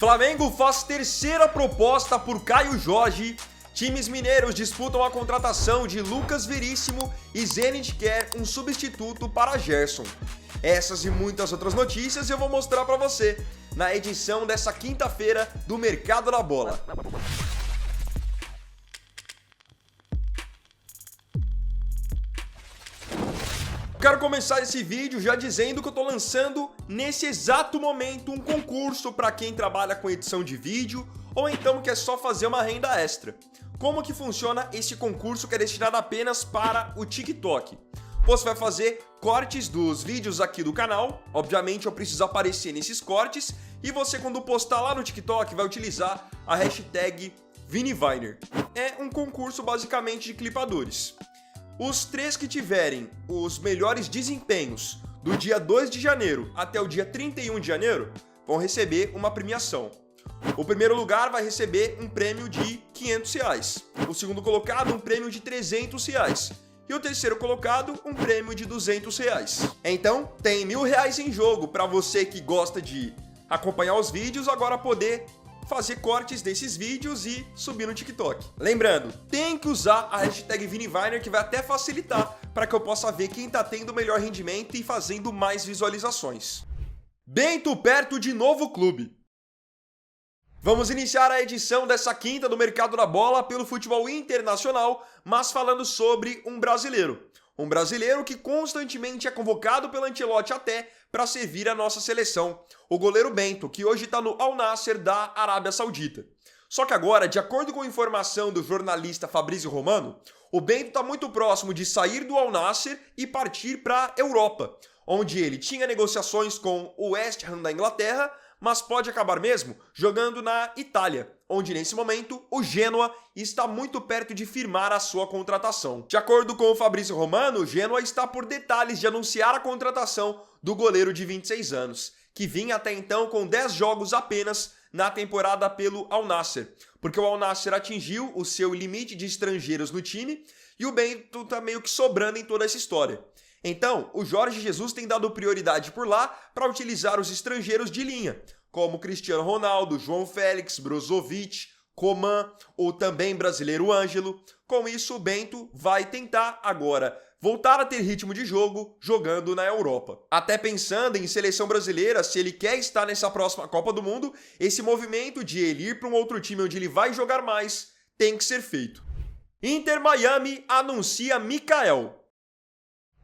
Flamengo faz terceira proposta por Caio Jorge. Times mineiros disputam a contratação de Lucas Veríssimo e Zenit quer um substituto para Gerson. Essas e muitas outras notícias eu vou mostrar para você na edição dessa quinta-feira do Mercado da Bola. Quero começar esse vídeo já dizendo que eu tô lançando nesse exato momento um concurso para quem trabalha com edição de vídeo ou então quer só fazer uma renda extra. Como que funciona esse concurso que é destinado apenas para o TikTok? Você vai fazer cortes dos vídeos aqui do canal, obviamente eu preciso aparecer nesses cortes, e você quando postar lá no TikTok vai utilizar a hashtag ViniViner. É um concurso basicamente de clipadores. Os 3 que tiverem os melhores desempenhos do dia 2 de janeiro até o dia 31 de janeiro vão receber uma premiação. O primeiro lugar vai receber um prêmio de R$500, o segundo colocado um prêmio de R$300 e o terceiro colocado um prêmio de R$200. Então tem R$1.000 em jogo para você que gosta de acompanhar os vídeos agora poder fazer cortes desses vídeos e subir no TikTok. Lembrando, tem que usar a hashtag ViniViner que vai até facilitar para que eu possa ver quem está tendo melhor rendimento e fazendo mais visualizações. Bento perto de novo clube. Vamos iniciar a edição dessa quinta do Mercado da Bola pelo futebol internacional, mas falando sobre um brasileiro. Um brasileiro que constantemente é convocado pelo Ancelotti até para servir a nossa seleção. O goleiro Bento, que hoje está no Al Nassr da Arábia Saudita. Só que agora, de acordo com a informação do jornalista Fabrício Romano, o Bento está muito próximo de sair do Al Nassr e partir para a Europa, onde ele tinha negociações com o West Ham da Inglaterra, mas pode acabar mesmo jogando na Itália, onde nesse momento o Genoa está muito perto de firmar a sua contratação. De acordo com o Fabrício Romano, o Genoa está por detalhes de anunciar a contratação do goleiro de 26 anos, que vinha até então com 10 jogos apenas na temporada pelo Al Nassr, porque o Al Nassr atingiu o seu limite de estrangeiros no time e o Bento está meio que sobrando em toda essa história. Então, o Jorge Jesus tem dado prioridade por lá para utilizar os estrangeiros de linha, como Cristiano Ronaldo, João Félix, Brozovic, Coman, ou também brasileiro Ângelo. Com isso, o Bento vai tentar agora voltar a ter ritmo de jogo jogando na Europa. Até pensando em seleção brasileira, se ele quer estar nessa próxima Copa do Mundo, esse movimento de ele ir para um outro time onde ele vai jogar mais tem que ser feito. Inter Miami anuncia Mikael.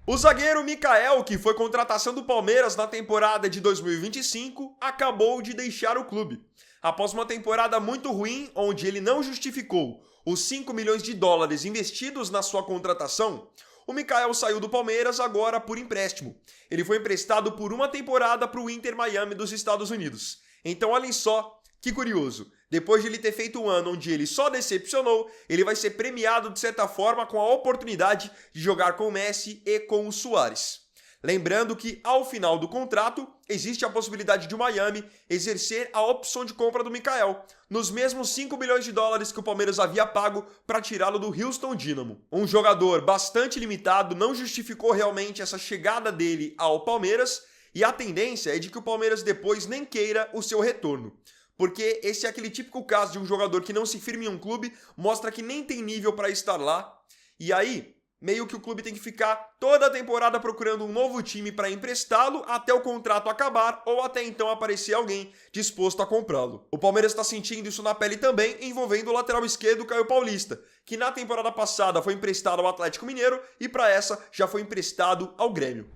O zagueiro Mikael, que foi contratação do Palmeiras na temporada de 2025, acabou de deixar o clube. Após uma temporada muito ruim, onde ele não justificou os 5 milhões de dólares investidos na sua contratação, o Mikael saiu do Palmeiras agora por empréstimo. Ele foi emprestado por uma temporada para o Inter Miami dos Estados Unidos. Então olhem só que curioso. Depois de ele ter feito um ano onde ele só decepcionou, ele vai ser premiado de certa forma com a oportunidade de jogar com o Messi e com o Suárez. Lembrando que ao final do contrato, existe a possibilidade de o Miami exercer a opção de compra do Mikael, nos mesmos 5 milhões de dólares que o Palmeiras havia pago para tirá-lo do Houston Dynamo. Um jogador bastante limitado, não justificou realmente essa chegada dele ao Palmeiras, e a tendência é de que o Palmeiras depois nem queira o seu retorno. Porque esse é aquele típico caso de um jogador que não se firma em um clube, mostra que nem tem nível para estar lá, e aí meio que o clube tem que ficar toda a temporada procurando um novo time para emprestá-lo até o contrato acabar ou até então aparecer alguém disposto a comprá-lo. O Palmeiras está sentindo isso na pele também, envolvendo o lateral esquerdo Caio Paulista, que na temporada passada foi emprestado ao Atlético Mineiro e para essa já foi emprestado ao Grêmio.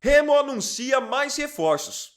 Remo anuncia mais reforços.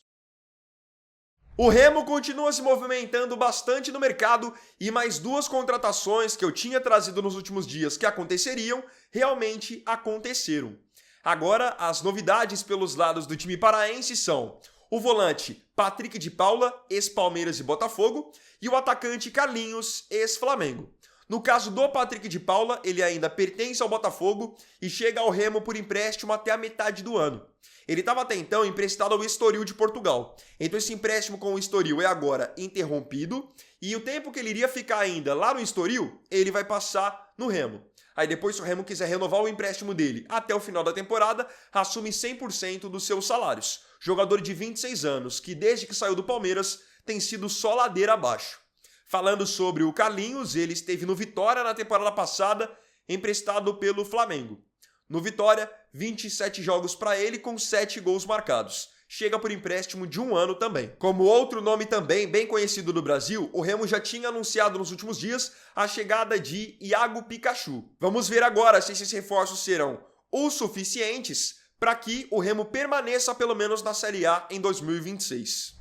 O Remo continua se movimentando bastante no mercado e mais 2 contratações que eu tinha trazido nos últimos dias que aconteceriam, realmente aconteceram. Agora, as novidades pelos lados do time paraense são o volante Patrick de Paula, ex-Palmeiras e Botafogo, e o atacante Carlinhos, ex-Flamengo. No caso do Patrick de Paula, ele ainda pertence ao Botafogo e chega ao Remo por empréstimo até a metade do ano. Ele estava até então emprestado ao Estoril de Portugal. Então esse empréstimo com o Estoril é agora interrompido e o tempo que ele iria ficar ainda lá no Estoril, ele vai passar no Remo. Aí depois, se o Remo quiser renovar o empréstimo dele até o final da temporada, assume 100% dos seus salários. Jogador de 26 anos, que desde que saiu do Palmeiras tem sido só ladeira abaixo. Falando sobre o Carlinhos, ele esteve no Vitória na temporada passada, emprestado pelo Flamengo. No Vitória, 27 jogos para ele com 7 gols marcados. Chega por empréstimo de 1 ano também. Como outro nome também bem conhecido do Brasil, o Remo já tinha anunciado nos últimos dias a chegada de Iago Pikachu. Vamos ver agora se esses reforços serão os suficientes para que o Remo permaneça pelo menos na Série A em 2026.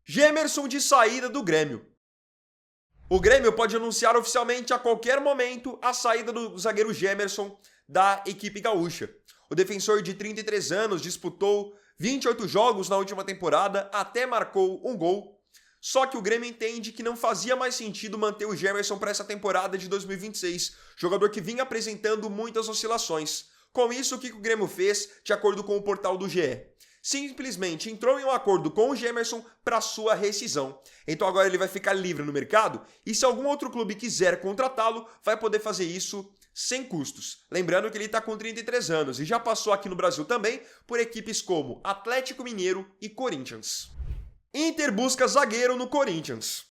Gemerson de saída do Grêmio. O Grêmio pode anunciar oficialmente a qualquer momento a saída do zagueiro Gemerson da equipe gaúcha. O defensor de 33 anos disputou 28 jogos na última temporada, até marcou um gol. Só que o Grêmio entende que não fazia mais sentido manter o Gemerson para essa temporada de 2026, jogador que vinha apresentando muitas oscilações. Com isso, o que o Grêmio fez, de acordo com o portal do GE? Simplesmente entrou em um acordo com o Gemerson para sua rescisão. Então agora ele vai ficar livre no mercado e se algum outro clube quiser contratá-lo, vai poder fazer isso sem custos. Lembrando que ele está com 33 anos e já passou aqui no Brasil também por equipes como Atlético Mineiro e Corinthians. Inter busca zagueiro no Corinthians.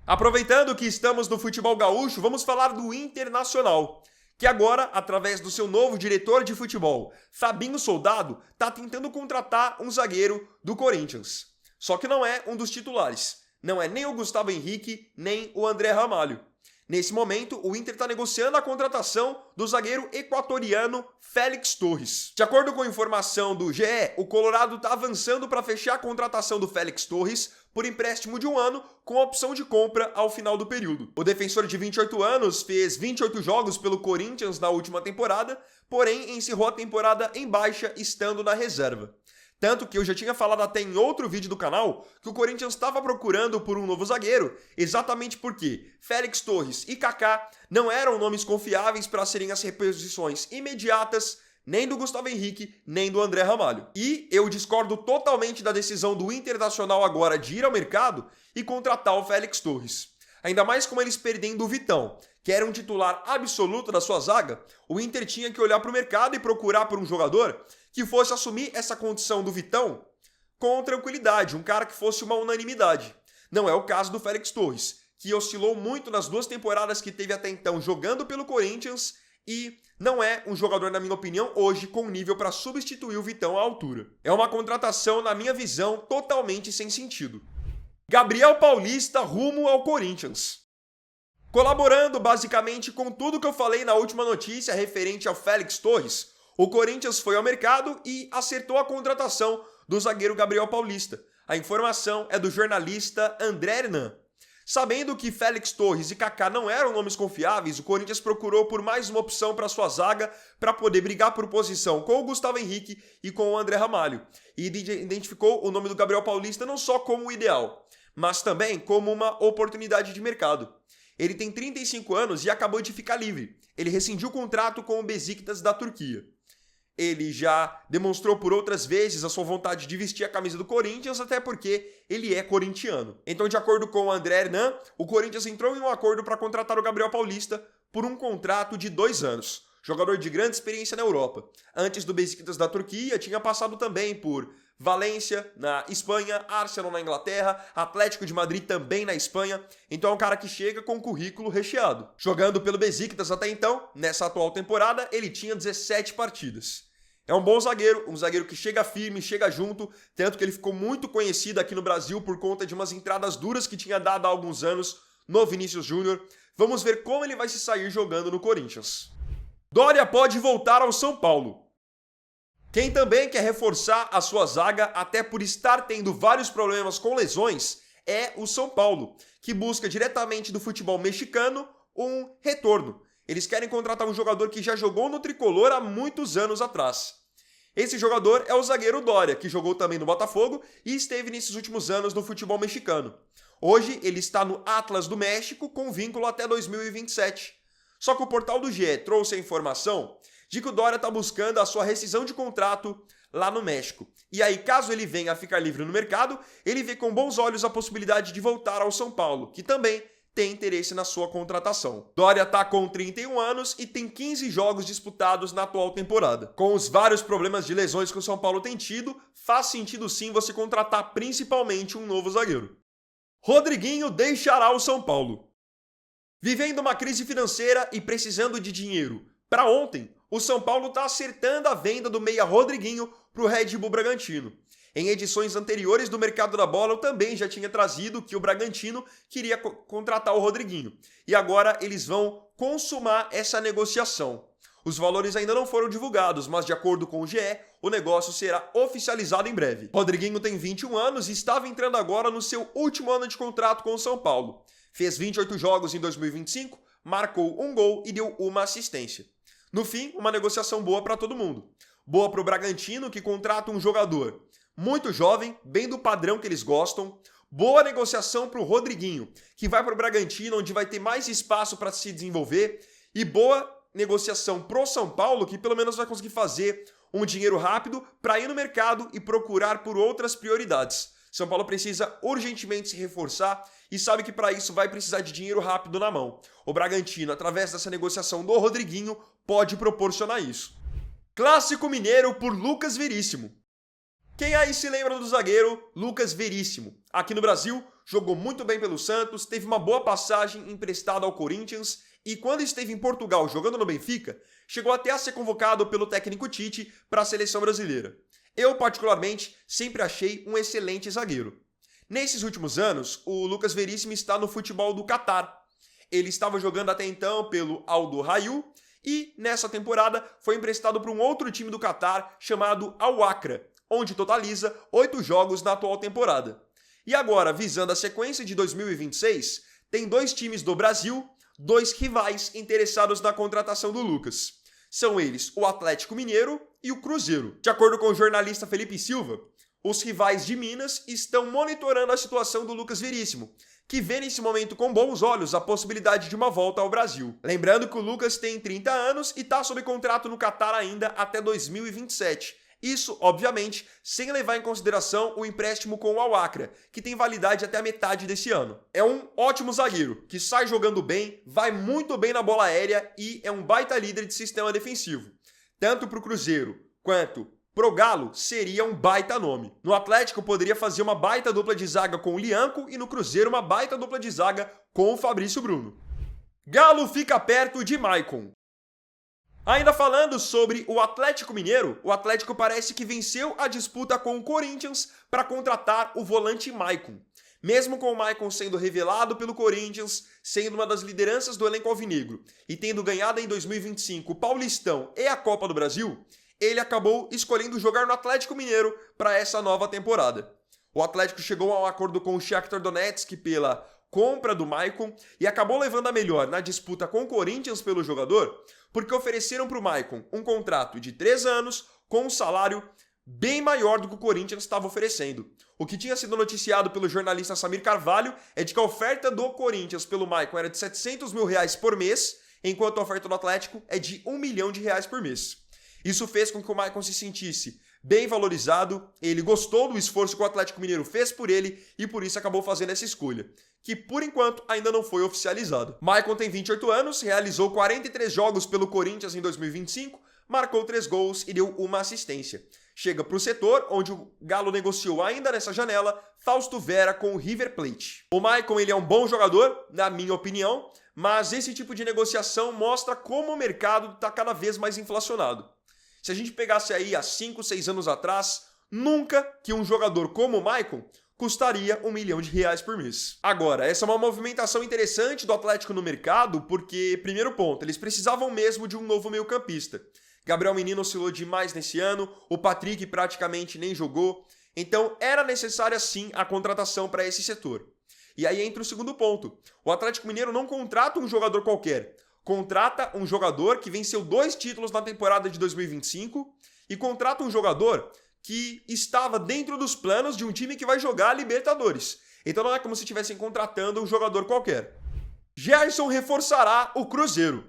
Aproveitando que estamos no futebol gaúcho, vamos falar do Internacional, que agora, através do seu novo diretor de futebol, Fabinho Soldado, está tentando contratar um zagueiro do Corinthians. Só que não é um dos titulares. Não é nem o Gustavo Henrique, nem o André Ramalho. Nesse momento, o Inter está negociando a contratação do zagueiro equatoriano Félix Torres. De acordo com a informação do GE, o Colorado está avançando para fechar a contratação do Félix Torres por empréstimo de 1 ano com opção de compra ao final do período. O defensor de 28 anos fez 28 jogos pelo Corinthians na última temporada, porém encerrou a temporada em baixa estando na reserva. Tanto que eu já tinha falado até em outro vídeo do canal que o Corinthians estava procurando por um novo zagueiro, exatamente porque Félix Torres e Kaká não eram nomes confiáveis para serem as reposições imediatas nem do Gustavo Henrique, nem do André Ramalho. E eu discordo totalmente da decisão do Internacional agora de ir ao mercado e contratar o Félix Torres. Ainda mais com eles perdendo o Vitão, que era um titular absoluto da sua zaga, o Inter tinha que olhar para o mercado e procurar por um jogador que fosse assumir essa condição do Vitão com tranquilidade, um cara que fosse uma unanimidade. Não é o caso do Félix Torres, que oscilou muito nas 2 temporadas que teve até então jogando pelo Corinthians e não é um jogador, na minha opinião, hoje com nível para substituir o Vitão à altura. É uma contratação, na minha visão, totalmente sem sentido. Gabriel Paulista rumo ao Corinthians. Colaborando basicamente com tudo que eu falei na última notícia referente ao Félix Torres, o Corinthians foi ao mercado e acertou a contratação do zagueiro Gabriel Paulista. A informação é do jornalista André Hernan. Sabendo que Félix Torres e Kaká não eram nomes confiáveis, o Corinthians procurou por mais uma opção para sua zaga para poder brigar por posição com o Gustavo Henrique e com o André Ramalho. E identificou o nome do Gabriel Paulista não só como o ideal, mas também como uma oportunidade de mercado. Ele tem 35 anos e acabou de ficar livre. Ele rescindiu o contrato com o Besiktas da Turquia. Ele já demonstrou por outras vezes a sua vontade de vestir a camisa do Corinthians, até porque ele é corintiano. Então, de acordo com o André Hernan, o Corinthians entrou em um acordo para contratar o Gabriel Paulista por um contrato de 2 anos. Jogador de grande experiência na Europa. Antes do Besiktas da Turquia, tinha passado também por Valência, na Espanha, Arsenal na Inglaterra, Atlético de Madrid também na Espanha. Então é um cara que chega com um currículo recheado. Jogando pelo Besiktas até então, nessa atual temporada, ele tinha 17 partidas. É um bom zagueiro, um zagueiro que chega firme, chega junto, tanto que ele ficou muito conhecido aqui no Brasil por conta de umas entradas duras que tinha dado há alguns anos no Vinícius Júnior. Vamos ver como ele vai se sair jogando no Corinthians. Dória pode voltar ao São Paulo. Quem também quer reforçar a sua zaga, até por estar tendo vários problemas com lesões, é o São Paulo, que busca diretamente do futebol mexicano um retorno. Eles querem contratar um jogador que já jogou no Tricolor há muitos anos atrás. Esse jogador é o zagueiro Dória, que jogou também no Botafogo e esteve nesses últimos anos no futebol mexicano. Hoje ele está no Atlas do México com vínculo até 2027. Só que o portal do GE trouxe a informação de que o Dória está buscando a sua rescisão de contrato lá no México. E aí, caso ele venha a ficar livre no mercado, ele vê com bons olhos a possibilidade de voltar ao São Paulo, que também tem interesse na sua contratação. Dória está com 31 anos e tem 15 jogos disputados na atual temporada. Com os vários problemas de lesões que o São Paulo tem tido, faz sentido sim você contratar principalmente um novo zagueiro. Rodriguinho deixará o São Paulo. Vivendo uma crise financeira e precisando de dinheiro para ontem, o São Paulo está acertando a venda do meia Rodriguinho para o Red Bull Bragantino. Em edições anteriores do Mercado da Bola, eu também já tinha trazido que o Bragantino queria contratar o Rodriguinho. E agora eles vão consumar essa negociação. Os valores ainda não foram divulgados, mas de acordo com o GE, o negócio será oficializado em breve. Rodriguinho tem 21 anos e estava entrando agora no seu último ano de contrato com o São Paulo. Fez 28 jogos em 2025, marcou um gol e deu uma assistência. No fim, uma negociação boa para todo mundo. Boa para o Bragantino, que contrata um jogador muito jovem, bem do padrão que eles gostam. Boa negociação para o Rodriguinho, que vai para o Bragantino, onde vai ter mais espaço para se desenvolver. E boa negociação pro São Paulo, que pelo menos vai conseguir fazer um dinheiro rápido para ir no mercado e procurar por outras prioridades. São Paulo precisa urgentemente se reforçar e sabe que para isso vai precisar de dinheiro rápido na mão. O Bragantino, através dessa negociação do Rodriguinho, pode proporcionar isso. Clássico Mineiro por Lucas Veríssimo. Quem aí se lembra do zagueiro Lucas Veríssimo? Aqui no Brasil, jogou muito bem pelo Santos, teve uma boa passagem emprestada ao Corinthians e quando esteve em Portugal jogando no Benfica, chegou até a ser convocado pelo técnico Tite para a seleção brasileira. Eu, particularmente, sempre achei um excelente zagueiro. Nesses últimos anos, o Lucas Veríssimo está no futebol do Catar. Ele estava jogando até então pelo Al Duhail e, nessa temporada, foi emprestado para um outro time do Catar chamado Al Wakra, onde totaliza 8 jogos na atual temporada. E agora, visando a sequência de 2026, tem 2 times do Brasil, 2 rivais interessados na contratação do Lucas. São eles o Atlético Mineiro e o Cruzeiro. De acordo com o jornalista Felipe Silva, os rivais de Minas estão monitorando a situação do Lucas Veríssimo, que vê nesse momento com bons olhos a possibilidade de uma volta ao Brasil. Lembrando que o Lucas tem 30 anos e está sob contrato no Catar ainda até 2027. Isso, obviamente, sem levar em consideração o empréstimo com o Al Wakra, que tem validade até a metade desse ano. É um ótimo zagueiro, que sai jogando bem, vai muito bem na bola aérea e é um baita líder de sistema defensivo. Tanto para o Cruzeiro quanto pro Galo, seria um baita nome. No Atlético, poderia fazer uma baita dupla de zaga com o Lianco e no Cruzeiro uma baita dupla de zaga com o Fabrício Bruno. Galo fica perto de Maicon. Ainda falando sobre o Atlético Mineiro, o Atlético parece que venceu a disputa com o Corinthians para contratar o volante Maicon. Mesmo com o Maicon sendo revelado pelo Corinthians, sendo uma das lideranças do elenco alvinegro e tendo ganhado em 2025 o Paulistão e a Copa do Brasil, ele acabou escolhendo jogar no Atlético Mineiro para essa nova temporada. O Atlético chegou a um acordo com o Shakhtar Donetsk pela compra do Maicon e acabou levando a melhor na disputa com o Corinthians pelo jogador, porque ofereceram para o Maicon um contrato de 3 anos com um salário bem maior do que o Corinthians estava oferecendo. O que tinha sido noticiado pelo jornalista Samir Carvalho é de que a oferta do Corinthians pelo Maicon era de R$700 mil por mês, enquanto a oferta do Atlético é de R$1 milhão por mês. Isso fez com que o Maicon se sentisse bem valorizado, ele gostou do esforço que o Atlético Mineiro fez por ele e por isso acabou fazendo essa escolha, que por enquanto ainda não foi oficializado. Maicon tem 28 anos, realizou 43 jogos pelo Corinthians em 2025, marcou 3 gols e deu uma assistência. Chega para o setor, onde o Galo negociou ainda nessa janela, Fausto Vera com o River Plate. O Maicon ele é um bom jogador, na minha opinião, mas esse tipo de negociação mostra como o mercado está cada vez mais inflacionado. Se a gente pegasse aí há 5, 6 anos atrás, nunca que um jogador como o Maicon custaria R$1 milhão por mês. Agora, essa é uma movimentação interessante do Atlético no mercado, porque, primeiro ponto, eles precisavam mesmo de um novo meio-campista. Gabriel Menino oscilou demais nesse ano, o Patrick praticamente nem jogou, então era necessária sim a contratação para esse setor. E aí entra o segundo ponto, o Atlético Mineiro não contrata um jogador qualquer, contrata um jogador que venceu 2 títulos na temporada de 2025 e contrata um jogador que estava dentro dos planos de um time que vai jogar a Libertadores. Então não é como se estivessem contratando um jogador qualquer. Gerson reforçará o Cruzeiro.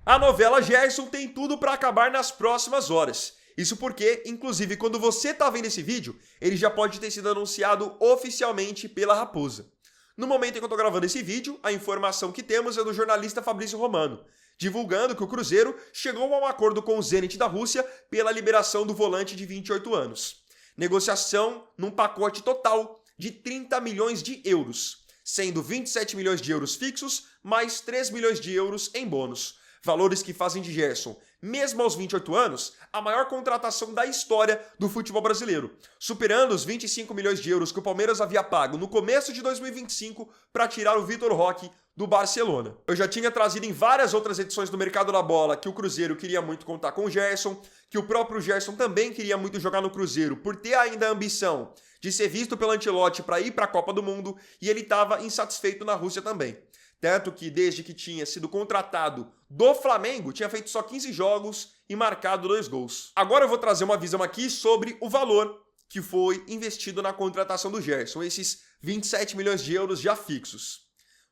A novela Gerson tem tudo para acabar nas próximas horas. Isso porque, inclusive, quando você está vendo esse vídeo, ele já pode ter sido anunciado oficialmente pela Raposa. No momento em que eu estou gravando esse vídeo, a informação que temos é do jornalista Fabrício Romano, divulgando que o Cruzeiro chegou a um acordo com o Zenit da Rússia pela liberação do volante de 28 anos. Negociação num pacote total de 30 milhões de euros, sendo 27 milhões de euros fixos, mais 3 milhões de euros em bônus. Valores que fazem de Gerson, mesmo aos 28 anos, a maior contratação da história do futebol brasileiro, superando os 25 milhões de euros que o Palmeiras havia pago no começo de 2025 para tirar o Vitor Roque do Barcelona. Eu já tinha trazido em várias outras edições do Mercado da Bola que o Cruzeiro queria muito contar com o Gerson, que o próprio Gerson também queria muito jogar no Cruzeiro por ter ainda a ambição de ser visto pelo Ancelotti para ir para a Copa do Mundo, e ele estava insatisfeito na Rússia também. Tanto que desde que tinha sido contratado do Flamengo, tinha feito só 15 jogos e marcado 2 gols. Agora eu vou trazer uma visão aqui sobre o valor que foi investido na contratação do Gerson, esses 27 milhões de euros já fixos.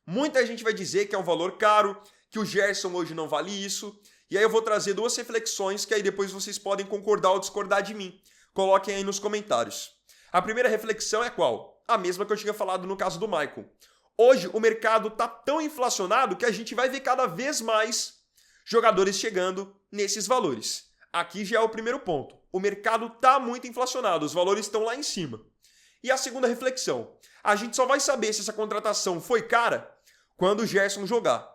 Muita gente vai dizer que é um valor caro, que o Gerson hoje não vale isso, e aí eu vou trazer 2 reflexões que aí depois vocês podem concordar ou discordar de mim. Coloquem aí nos comentários. A primeira reflexão é qual? A mesma que eu tinha falado no caso do Maicon. Hoje o mercado está tão inflacionado que a gente vai ver cada vez mais jogadores chegando nesses valores. Aqui já é o primeiro ponto. O mercado está muito inflacionado, os valores estão lá em cima. E a segunda reflexão, a gente só vai saber se essa contratação foi cara quando o Gerson jogar.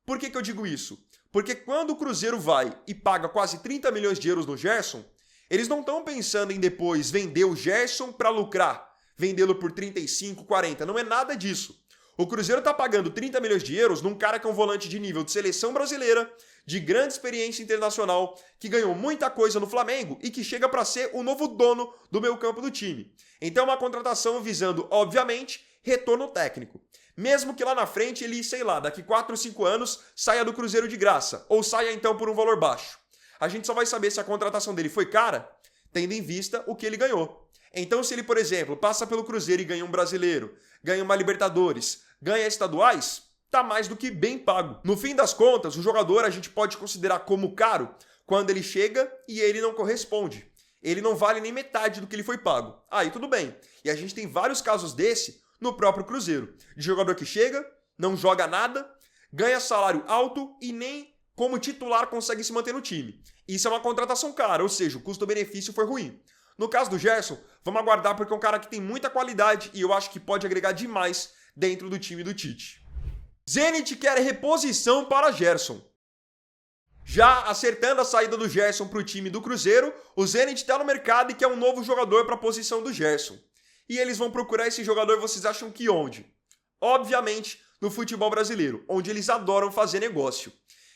Por que eu digo isso? Porque quando o Cruzeiro vai e paga quase 30 milhões de euros no Gerson, eles não estão pensando em depois vender o Gerson para lucrar, vendê-lo por 35, 40, não é nada disso. O Cruzeiro está pagando 30 milhões de euros num cara que é um volante de nível de seleção brasileira, de grande experiência internacional, que ganhou muita coisa no Flamengo e que chega para ser o novo dono do meio campo do time. Então é uma contratação visando, obviamente, retorno técnico. Mesmo que lá na frente ele, sei lá, daqui 4 ou 5 anos saia do Cruzeiro de graça, ou saia então por um valor baixo. A gente só vai saber se a contratação dele foi cara, tendo em vista o que ele ganhou. Então se ele, por exemplo, passa pelo Cruzeiro e ganha um brasileiro, ganha uma Libertadores, ganha estaduais, tá mais do que bem pago. No fim das contas, o jogador a gente pode considerar como caro quando ele chega e ele não corresponde. Ele não vale nem metade do que ele foi pago. Aí tudo bem. E a gente tem vários casos desse no próprio Cruzeiro. De jogador que chega, não joga nada, ganha salário alto e nem como titular consegue se manter no time. Isso é uma contratação cara, ou seja, o custo-benefício foi ruim. No caso do Gerson, vamos aguardar porque é um cara que tem muita qualidade e eu acho que pode agregar demais dentro do time do Tite. Zenit quer reposição para Gerson. Já acertando a saída do Gerson para o time do Cruzeiro, o Zenit está no mercado e quer um novo jogador para a posição do Gerson. E eles vão procurar esse jogador, vocês acham que onde? Obviamente, no futebol brasileiro, onde eles adoram fazer negócio.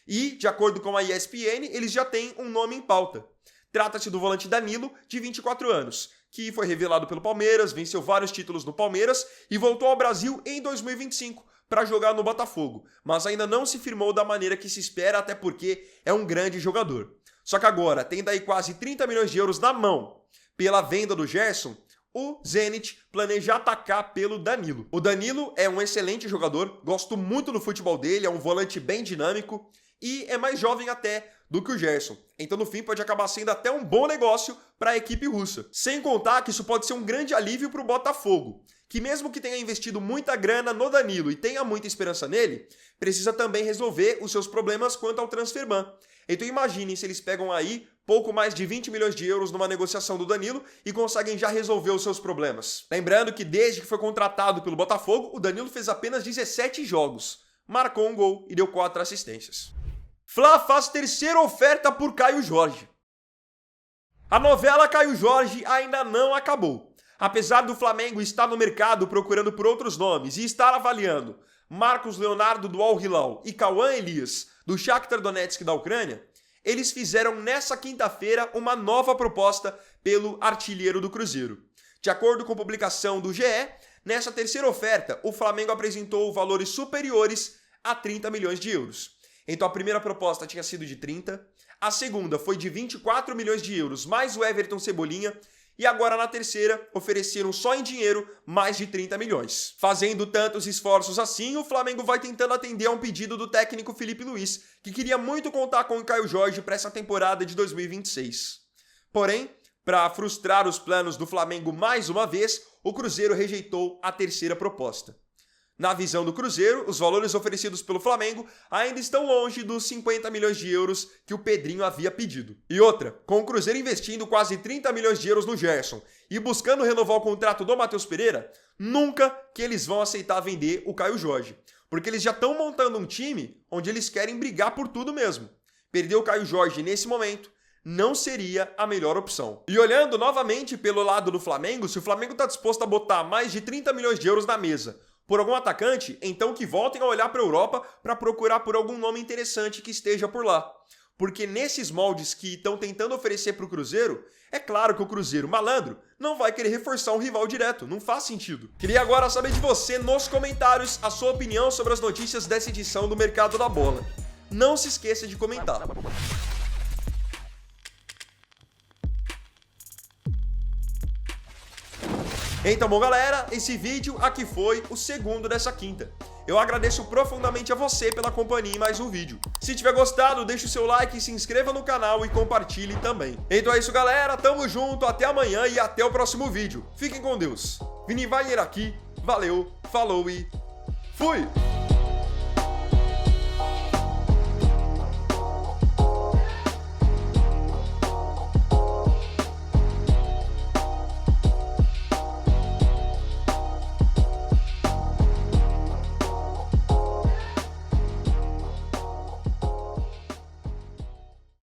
E, de acordo com a ESPN, eles já têm um nome em pauta. Trata-se do volante Danilo, de 24 anos, que foi revelado pelo Palmeiras, venceu vários títulos no Palmeiras e voltou ao Brasil em 2025 para jogar no Botafogo, mas ainda não se firmou da maneira que se espera, até porque é um grande jogador. Só que agora, tendo aí quase 30 milhões de euros na mão pela venda do Gerson, o Zenit planeja atacar pelo Danilo. O Danilo é um excelente jogador, gosto muito do futebol dele, é um volante bem dinâmico e é mais jovem até do que o Gerson. Então, no fim, pode acabar sendo até um bom negócio para a equipe russa. Sem contar que isso pode ser um grande alívio para o Botafogo, que mesmo que tenha investido muita grana no Danilo e tenha muita esperança nele, precisa também resolver os seus problemas quanto ao transferban. Então imaginem se eles pegam aí pouco mais de 20 milhões de euros numa negociação do Danilo e conseguem já resolver os seus problemas. Lembrando que desde que foi contratado pelo Botafogo, o Danilo fez apenas 17 jogos, marcou um gol e deu 4 assistências. Fla faz terceira oferta por Caio Jorge. A novela Caio Jorge ainda não acabou. Apesar do Flamengo estar no mercado procurando por outros nomes e estar avaliando Marcos Leonardo do Al Hilal e Cauã Elias do Shakhtar Donetsk da Ucrânia, eles fizeram nessa quinta-feira uma nova proposta pelo artilheiro do Cruzeiro. De acordo com a publicação do GE, nessa terceira oferta, o Flamengo apresentou valores superiores a 30 milhões de euros. Então a primeira proposta tinha sido de 30, a segunda foi de 24 milhões de euros, mais o Everton Cebolinha, e agora na terceira ofereceram só em dinheiro mais de 30 milhões. Fazendo tantos esforços assim, o Flamengo vai tentando atender a um pedido do técnico Felipe Luiz, que queria muito contar com o Caio Jorge para essa temporada de 2026. Porém, para frustrar os planos do Flamengo mais uma vez, o Cruzeiro rejeitou a terceira proposta. Na visão do Cruzeiro, os valores oferecidos pelo Flamengo ainda estão longe dos 50 milhões de euros que o Pedrinho havia pedido. E outra, com o Cruzeiro investindo quase 30 milhões de euros no Gerson e buscando renovar o contrato do Matheus Pereira, nunca que eles vão aceitar vender o Caio Jorge. Porque eles já estão montando um time onde eles querem brigar por tudo mesmo. Perder o Caio Jorge nesse momento não seria a melhor opção. E olhando novamente pelo lado do Flamengo, se o Flamengo está disposto a botar mais de 30 milhões de euros na mesa por algum atacante, então que voltem a olhar para a Europa para procurar por algum nome interessante que esteja por lá. Porque nesses moldes que estão tentando oferecer para o Cruzeiro, é claro que o Cruzeiro malandro não vai querer reforçar um rival direto, não faz sentido. Queria agora saber de você nos comentários a sua opinião sobre as notícias dessa edição do Mercado da Bola. Não se esqueça de comentar. Então, bom galera, esse vídeo aqui foi o segundo dessa quinta. Eu agradeço profundamente a você pela companhia em mais um vídeo. Se tiver gostado, deixa o seu like, se inscreva no canal e compartilhe também. Então é isso galera, tamo junto, até amanhã e até o próximo vídeo. Fiquem com Deus. Vini Wagner aqui, valeu, falou e fui!